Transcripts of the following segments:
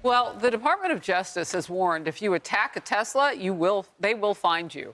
Well, the Department of Justice has warned if you attack a Tesla, they will find you.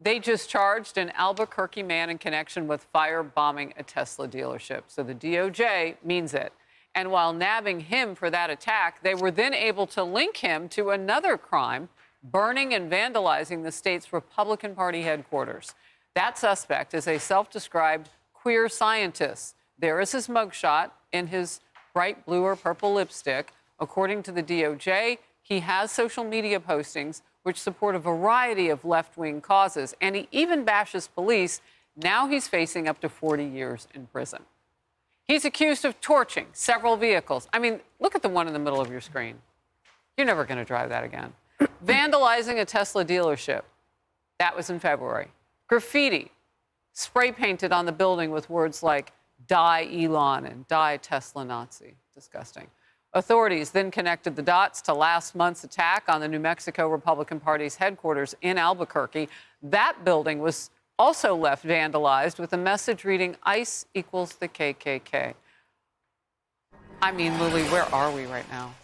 They just charged an Albuquerque man in connection with firebombing a Tesla dealership. So the DOJ means it. And while nabbing him for that attack, they were then able to link him to another crime, burning and vandalizing the state's Republican Party headquarters. That suspect is a self-described queer scientist. There is his mugshot in his bright blue or purple lipstick. According to the DOJ, he has social media postings which support a variety of left-wing causes, and he even bashes police. Now he's facing up to 40 years in prison. He's accused of torching several vehicles. I mean, look at the one in the middle of your screen. You're never going to drive that again. Vandalizing a Tesla dealership. That was in February. Graffiti spray painted on the building with words like "Die Elon" and "Die Tesla Nazi." Disgusting. Authorities then connected the dots to last month's attack on the New Mexico Republican Party's headquarters in Albuquerque. That building was also left vandalized with a message reading, "ICE equals the KKK." I mean, Lily, where are we right now?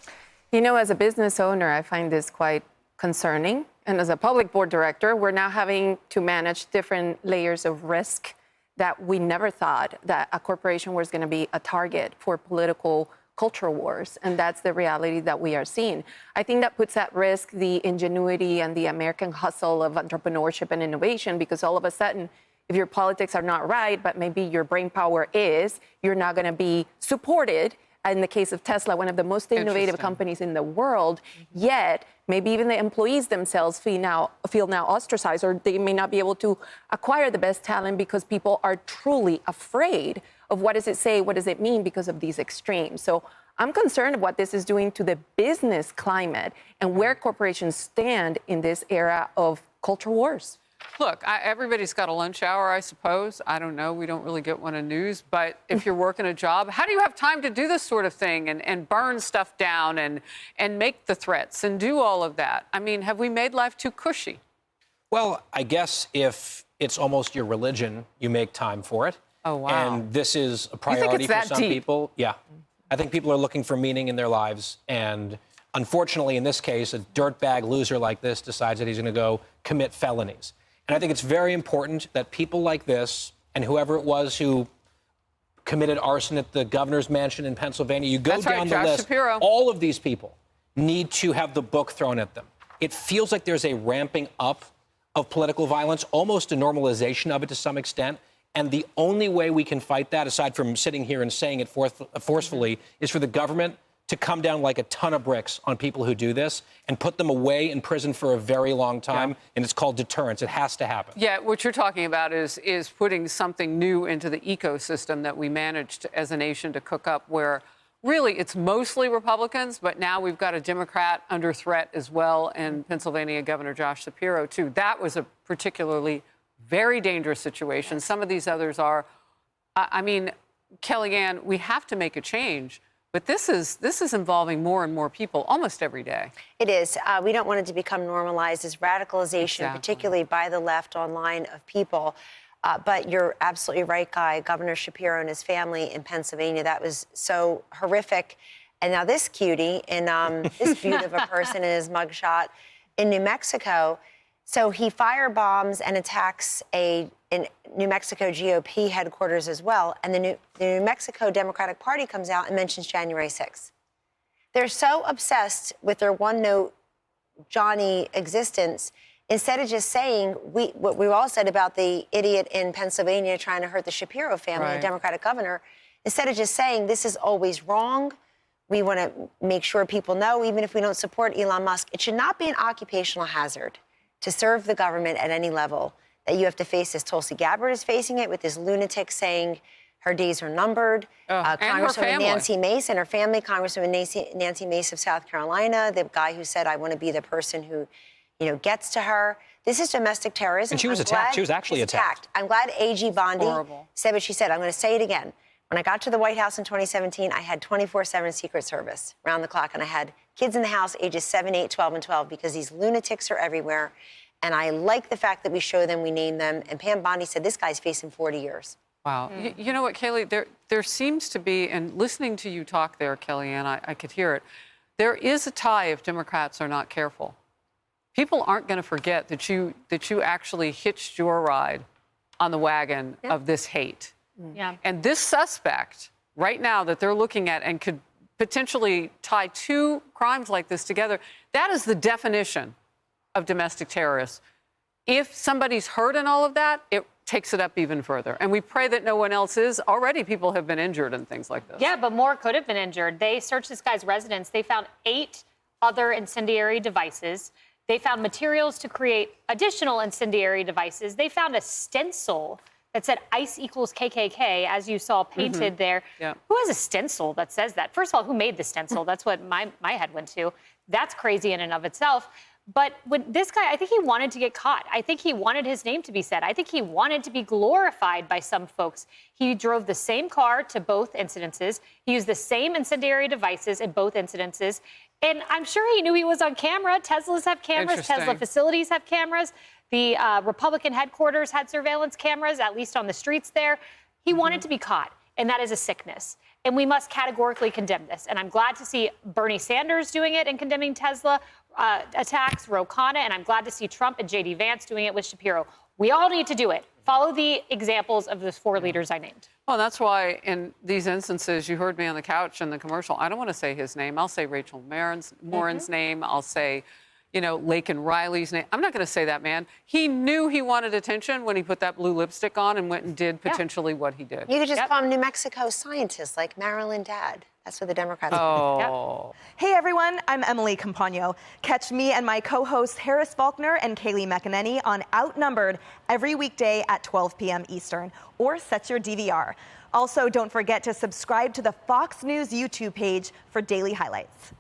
You know, as a business owner, I find this quite concerning. And as a public board director, we're now having to manage different layers of risk that we never thought that a corporation was going to be a target for political culture wars, and that's the reality that we are seeing. I think that puts at risk the ingenuity and the American hustle of entrepreneurship and innovation, because all of a sudden, if your politics are not right, but maybe your brain power is, you're not going to be supported. In the case of Tesla, one of the most innovative companies in the world, yet maybe even the employees themselves feel now ostracized, or they may not be able to acquire the best talent because people are truly afraid of what does it say, what does it mean because of these extremes. So I'm concerned of what this is doing to the business climate and where corporations stand in this era of culture wars. Look, everybody's got a lunch hour, I suppose. I don't know. We don't really get one in news. But if you're working a job, how do you have time to do this sort of thing and burn stuff down and make the threats and do all of that? I mean, have we made life too cushy? Well, I guess if it's almost your religion, you make time for it. Oh, wow. And this is a priority for some people. Yeah. I think people are looking for meaning in their lives. And unfortunately, in this case, a dirtbag loser like this decides that he's going to go commit felonies. And I think it's very important that people like this, and whoever it was who committed arson at the governor's mansion in Pennsylvania, you go down the list, all of these people need to have the book thrown at them. It feels like there's a ramping up of political violence, almost a normalization of it to some extent. And the only way we can fight that, aside from sitting here and saying it forcefully, is for the government to come down like a ton of bricks on people who do this and put them away in prison for a very long time. Yeah. And it's called deterrence. It has to happen. Yeah, what you're talking about is putting something new into the ecosystem that we managed as a nation to cook up, where really it's mostly Republicans, but now we've got a Democrat under threat as well, and Pennsylvania Governor Josh Shapiro, too. That was a particularly very dangerous situation. Some of these others are. I mean, Kellyanne, we have to make a change. But this is involving more and more people almost every day. It is. We don't want it to become normalized as radicalization, particularly by the left online of people. But you're absolutely right, Guy. Governor Shapiro and his family in Pennsylvania, that was so horrific. And now this cutie in this beaut of a person in his mugshot in New Mexico. So he firebombs and attacks a New Mexico GOP headquarters as well. And the New Mexico Democratic Party comes out and mentions January 6th. They're so obsessed with their one-note Johnny existence, instead of just saying what we all said about the idiot in Pennsylvania trying to hurt the Shapiro family, the Democratic governor, instead of just saying this is always wrong, we want to make sure people know, even if we don't support Elon Musk, it should not be an occupational hazard to serve the government at any level, that you have to face this. Tulsi Gabbard is facing it with this lunatic saying her days are numbered. Congresswoman Nancy Mace and her family, Congresswoman Nancy Mace of South Carolina, the guy who said, I want to be the person who, gets to her. This is domestic terrorism. And she was attacked. She was actually attacked. I'm glad AG Bondi said what she said. I'm going to say it again. When I got to the White House in 2017, I had 24/7 Secret Service round the clock, and I had kids in the house ages 7, 8, 12, and 12 because these lunatics are everywhere. And I like the fact that we show them, we name them. And Pam Bondi said, this guy's facing 40 years. Wow. You know what, Kayleigh, there seems to be, and listening to you talk there, Kellyanne, I could hear it, there is a tie if Democrats are not careful. People aren't going to forget that you actually hitched your ride on the wagon of this hate. Yeah. And this suspect right now that they're looking at and could potentially tie two crimes like this together, that is the definition of domestic terrorists. If somebody's hurt in all of that, it takes it up even further. And we pray that no one else is. Already people have been injured in things like this. Yeah, but more could have been injured. They searched this guy's residence. They found 8 other incendiary devices. They found materials to create additional incendiary devices. They found a stencil that said ICE equals KKK, as you saw painted there. Yeah. Who has a stencil that says that? First of all, who made the stencil? That's what my head went to. That's crazy in and of itself. But when this guy, I think he wanted to get caught. I think he wanted his name to be said. I think he wanted to be glorified by some folks. He drove the same car to both incidences. He used the same incendiary devices in both incidences. And I'm sure he knew he was on camera. Teslas have cameras. Tesla facilities have cameras. The Republican headquarters had surveillance cameras, at least on the streets there. He wanted to be caught, and that is a sickness. And we must categorically condemn this. And I'm glad to see Bernie Sanders doing it and condemning Tesla attacks, Ro Khanna, and I'm glad to see Trump and J.D. Vance doing it with Shapiro. We all need to do it. Follow the examples of the 4 leaders I named. Well, that's why in these instances, you heard me on the couch in the commercial. I don't want to say his name. I'll say Rachel Morin's name. I'll say, Laken Riley's name. I'm not going to say that man. He knew he wanted attention when he put that blue lipstick on and went and did potentially what he did. You could just call him New Mexico scientists like Marilyn Dad. That's what the Democrats do. Oh. Hey, everyone. I'm Emily Campagno. Catch me and my co-hosts Harris Faulkner and Kaylee McEnany on Outnumbered every weekday at 12 p.m. Eastern, or set your DVR. Also, don't forget to subscribe to the Fox News YouTube page for daily highlights.